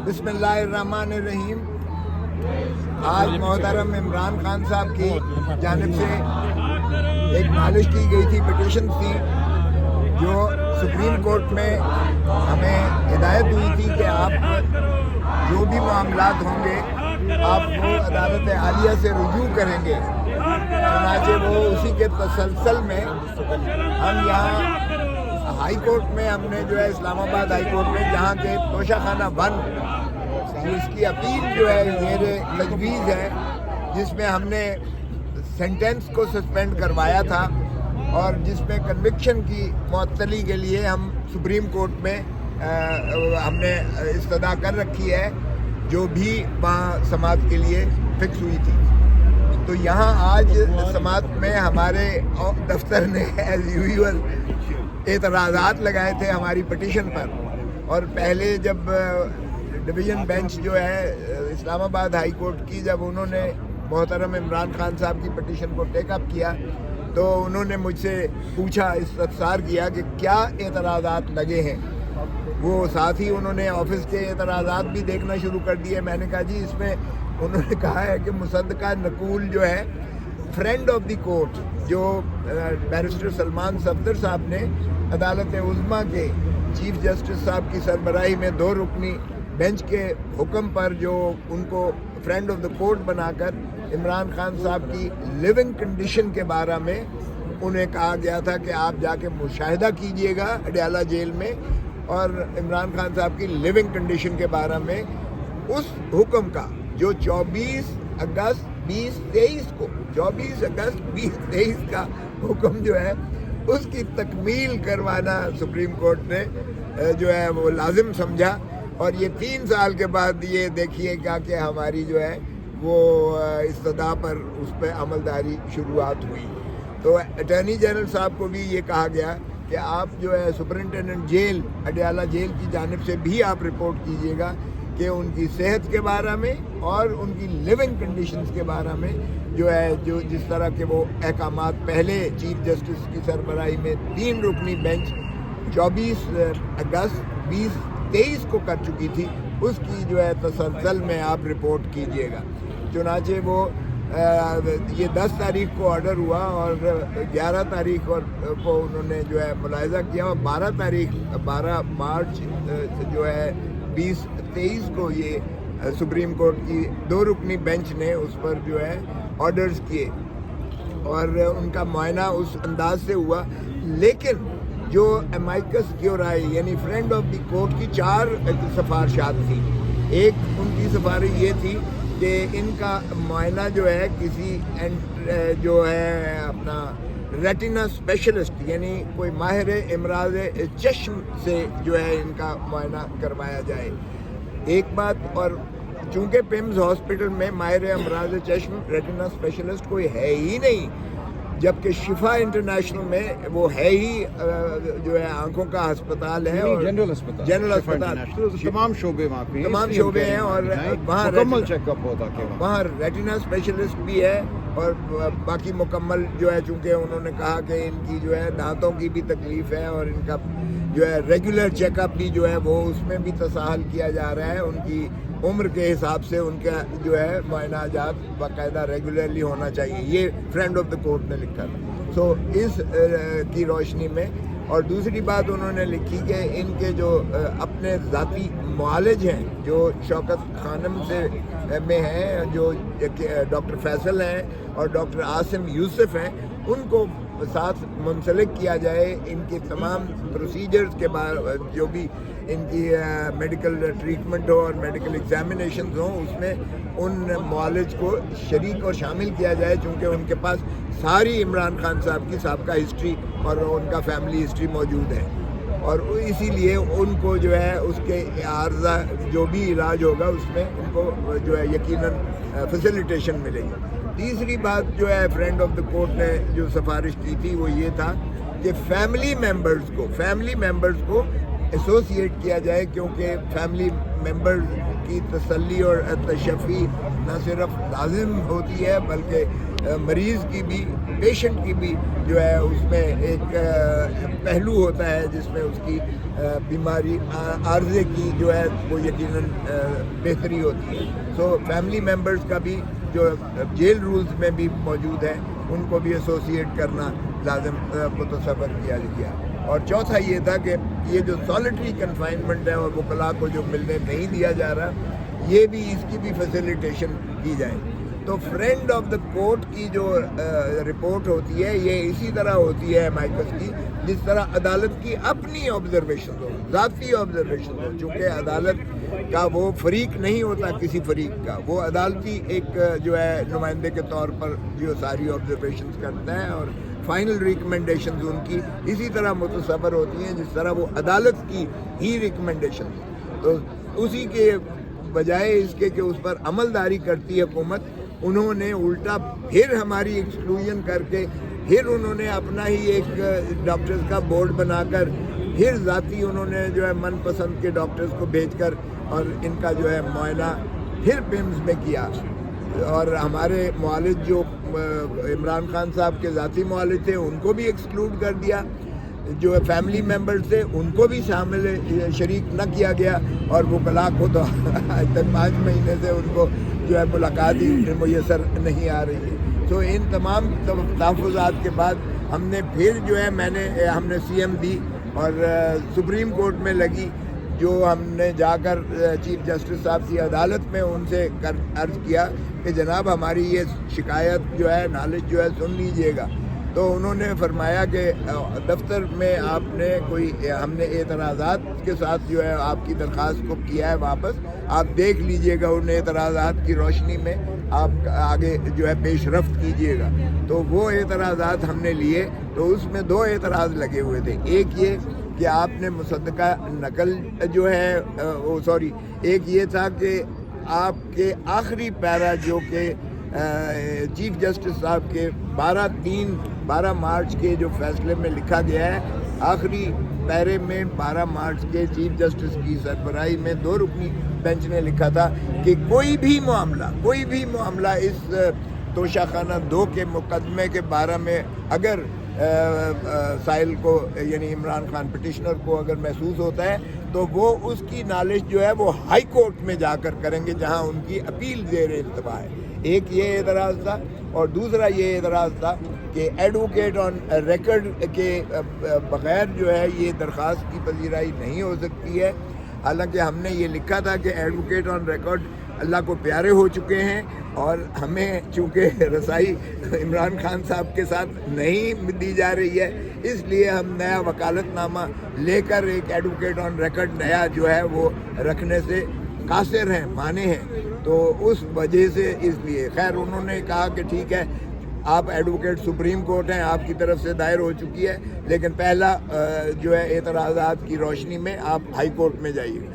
بسم اللہ الرحمن الرحیم. آج محترم عمران خان صاحب کی جانب سے ایک نالش کی گئی تھی، پٹیشن تھی جو سپریم کورٹ میں ہمیں ہدایت ہوئی تھی کہ آپ جو بھی معاملات ہوں گے آپ وہ عدالت عالیہ سے رجوع کریں گے. چنانچہ وہ اسی کے تسلسل میں ہم یہاں ہائی کورٹ میں ہم نے جو ہے اسلام آباد ہائی کورٹ میں جہاں کے توشہ خانہ 1 اس کی اپیل جو ہے زیر تجویز ہے، جس میں ہم نے سینٹنس کو سسپینڈ کروایا تھا اور جس میں کنوکشن کی معطلی کے لیے ہم سپریم کورٹ میں ہم نے استدعا کر رکھی ہے، جو بھی وہاں سماعت کے لیے فکس ہوئی تھی. تو یہاں آج سماعت میں ہمارے دفتر نے ایز یوزول اعتراضات لگائے تھے ہماری پٹیشن پر، اور پہلے جب ڈویژن بینچ جو ہے اسلام آباد ہائی کورٹ کی، جب انہوں نے محترم عمران خان صاحب کی پٹیشن کو ٹیک اپ کیا تو انہوں نے مجھ سے پوچھا، استفسار کیا کہ کیا اعتراضات لگے ہیں. وہ ساتھ ہی انہوں نے آفس کے اعتراضات بھی دیکھنا شروع کر دیے. میں نے کہا جی اس میں انہوں نے کہا ہے کہ مصدقہ نقول جو ہے فرینڈ آف دی کورٹ جو بیرسٹر سلمان صفدر صاحب نے عدالت عظمیٰ کے چیف جسٹس صاحب کی سربراہی میں 2 رکنی بینچ کے حکم پر جو ان کو فرینڈ آف دا کورٹ بنا کر عمران خان صاحب کی لیونگ کنڈیشن کے بارے میں انہیں کہا گیا تھا کہ آپ جا کے مشاہدہ کیجئے گا اڈیالہ جیل میں، اور عمران خان صاحب کی لیونگ کنڈیشن کے بارے میں اس حکم کا جو 24 اگست 2023 کو 24 اگست 2023 کا حکم جو ہے اس کی تکمیل کروانا سپریم کورٹ نے جو ہے وہ لازم سمجھا. اور یہ 3 سال کے بعد یہ دیکھیے گا کہ ہماری جو ہے وہ استدعا پر اس پہ عملداری شروعات ہوئی. تو اٹارنی جنرل صاحب کو بھی یہ کہا گیا کہ آپ جو ہے سپرنٹینڈنٹ جیل اڈیالہ جیل کی جانب سے بھی آپ رپورٹ کیجیے گا کہ ان کی صحت کے بارے میں اور ان کی لیونگ کنڈیشنز کے بارے میں جو ہے جو جس طرح کے وہ احکامات پہلے چیف جسٹس کی سربراہی میں 3 رکنی بینچ 24 اگست 2023 کو کر چکی تھی، اس کی جو ہے تسلسل میں آپ رپورٹ کیجیے گا. چنانچہ وہ یہ 10 تاریخ کو آرڈر ہوا اور 11 تاریخ کو انہوں نے جو ہے ملاحظہ کیا، اور 12 مارچ جو ہے 2023 کو یہ سپریم کورٹ کی 2 رکنی بینچ نے اس پر جو ہے آرڈرز کیے اور ان کا معائنہ اس انداز سے ہوا. لیکن جو امائکس کیورائی یعنی فرینڈ آف دی کورٹ کی 4 سفارشات تھی. ایک ان کی سفارش یہ تھی کہ ان کا معائنہ جو ہے کسی جو ہے اپنا ریٹینا اسپیشلسٹ یعنی کوئی ماہر امراض چشم سے جو ہے ان کا معائنہ کروایا جائے. ایک بات، اور چونکہ پیمز ہاسپٹل میں ماہر امراض چشم ریٹینا اسپیشلسٹ کوئی ہے ہی نہیں، جبکہ شفا انٹرنیشنل میں وہ ہے ہی جو ہے آنکھوں کا ہسپتال ہے اور جنرل ہسپتال تمام شعبے ہیں، اور وہاں مکمل چیک اپ ہوتا کہ وہاں ریٹینا اسپیشلسٹ بھی ہے اور باقی مکمل جو ہے، چونکہ انہوں نے کہا کہ ان کی جو ہے دانتوں کی بھی تکلیف ہے اور ان کا جو ہے ریگولر چیک اپ بھی جو ہے وہ اس میں بھی تساہل کیا جا رہا ہے. ان کی عمر کے حساب سے ان کا جو ہے معائنہ جات باقاعدہ ریگولرلی ہونا چاہیے، یہ فرینڈ آف دا کورٹ نے لکھا تھا. سو اس کی روشنی میں، اور دوسری بات انہوں نے لکھی کہ ان کے جو اپنے ذاتی معالج ہیں جو شوکت خانم سے میں ہیں، جو ڈاکٹر فیصل ہیں اور ڈاکٹر عاصم یوسف ہیں، ان کو ساتھ منسلک کیا جائے. ان کے تمام پروسیجرز کے بارے جو بھی ان کی میڈیکل ٹریٹمنٹ ہو اور میڈیکل ایگزامینیشنز ہوں، اس میں ان معالج کو شریک اور شامل کیا جائے، چونکہ ان کے پاس ساری عمران خان صاحب کی سابقہ ہسٹری اور ان کا فیملی ہسٹری موجود ہے، اور اسی لیے ان کو جو ہے اس کے عارضہ جو بھی علاج ہوگا اس میں ان کو جو ہے یقیناً فیسیلیٹیشن ملے گی. تیسری بات جو ہے فرینڈ آف دا کورٹ نے جو سفارش کی تھی وہ یہ تھا کہ فیملی ممبرز کو ایسوسیٹ کیا جائے، کیونکہ فیملی ممبر کی تسلی اور تشفی نہ صرف لازم ہوتی ہے بلکہ مریض کی بھی، پیشنٹ کی بھی جو ہے اس میں ایک پہلو ہوتا ہے جس میں اس کی بیماری عارضے کی جو ہے وہ یقیناً بہتری ہوتی ہے. سو فیملی ممبرز کا بھی جو جیل رولز میں بھی موجود ہے ان کو بھی ایسوسیٹ کرنا لازم متصور کیا گیا. اور چوتھا یہ تھا کہ یہ جو سالٹری کنفائنمنٹ ہے اور وکلاء کو جو ملنے نہیں دیا جا رہا، یہ بھی اس کی بھی فیسیلیٹیشن کی جائے. تو فرینڈ آف دا کورٹ کی جو رپورٹ ہوتی ہے یہ اسی طرح ہوتی ہے مائکس کی جس طرح عدالت کی اپنی آبزرویشن ہو، ذاتی آبزرویشن ہو. چونکہ عدالت کا وہ فریق نہیں ہوتا کسی فریق کا، وہ عدالتی ایک جو ہے نمائندے کے طور پر جو ساری آبزرویشنز کرتا ہے اور فائنل ریکمنڈیشنز ان کی اسی طرح متصور ہوتی ہیں جس طرح وہ عدالت کی ہی ریکمنڈیشن. تو اسی کے بجائے اس کے کہ اس پر عمل داری کرتی حکومت، انہوں نے الٹا پھر ہماری ایکسکلوژن کر کے پھر انہوں نے اپنا ہی ایک ڈاکٹرز کا بورڈ بنا کر پھر ذاتی انہوں نے جو ہے من پسند کے ڈاکٹرز کو بھیج کر اور ان کا جو ہے معائنہ پھر پیمز میں کیا. اور ہمارے معالج جو عمران خان صاحب کے ذاتی معالج تھے ان کو بھی ایکسکلوڈ کر دیا، جو فیملی ممبرز تھے ان کو بھی شامل شریک نہ کیا گیا، اور وکلاء کو تو آج تک 5 مہینے سے ان کو جو ہے ملاقات ہی میسر نہیں آ رہی ہے. تو ان تمام تحفظات کے بعد ہم نے پھر جو ہے ہم نے سی ایم دی اور سپریم کورٹ میں لگی، جو ہم نے جا کر چیف جسٹس صاحب کی عدالت میں ان سے عرض کیا کہ جناب ہماری یہ شکایت جو ہے نالج جو ہے سن لیجئے گا. تو انہوں نے فرمایا کہ دفتر میں آپ نے ہم نے اعتراضات کے ساتھ جو ہے آپ کی درخواست کو کیا ہے واپس، آپ دیکھ لیجئے گا، ان اعتراضات کی روشنی میں آپ آگے جو ہے پیش رفت کیجئے گا. تو وہ اعتراضات ہم نے لیے، تو اس میں 2 اعتراض لگے ہوئے تھے. ایک یہ کہ آپ نے مصدقہ نقل جو ہے ایک یہ تھا کہ آپ کے آخری پیرا جو کہ چیف جسٹس صاحب کے 12 مارچ کے جو فیصلے میں لکھا گیا ہے، آخری پیرے میں 12 مارچ کے چیف جسٹس کی سربراہی میں 2 رکنی بینچ نے لکھا تھا کہ کوئی بھی معاملہ اس توشہ خانہ 2 کے مقدمے کے بارے میں اگر سائل کو یعنی عمران خان پٹیشنر کو اگر محسوس ہوتا ہے تو وہ اس کی نالش جو ہے وہ ہائی کورٹ میں جا کر کریں گے جہاں ان کی اپیل زیر التوا ہے. ایک یہ اعتراض تھا، اور دوسرا یہ اعتراض تھا کہ ایڈوکیٹ آن ریکارڈ کے بغیر جو ہے یہ درخواست کی پذیرائی نہیں ہو سکتی ہے. حالانکہ ہم نے یہ لکھا تھا کہ ایڈوکیٹ آن ریکارڈ اللہ کو پیارے ہو چکے ہیں، اور ہمیں چونکہ رسائی عمران خان صاحب کے ساتھ نہیں دی جا رہی ہے، اس لیے ہم نیا وکالت نامہ لے کر ایک ایڈوکیٹ آن ریکارڈ نیا جو ہے وہ رکھنے سے قاصر ہیں، مانے ہیں. تو اس وجہ سے اس لیے خیر انہوں نے کہا کہ ٹھیک ہے، آپ ایڈوکیٹ سپریم کورٹ ہیں، آپ کی طرف سے دائر ہو چکی ہے، لیکن پہلا جو ہے اعتراضات کی روشنی میں آپ ہائی کورٹ میں جائیے.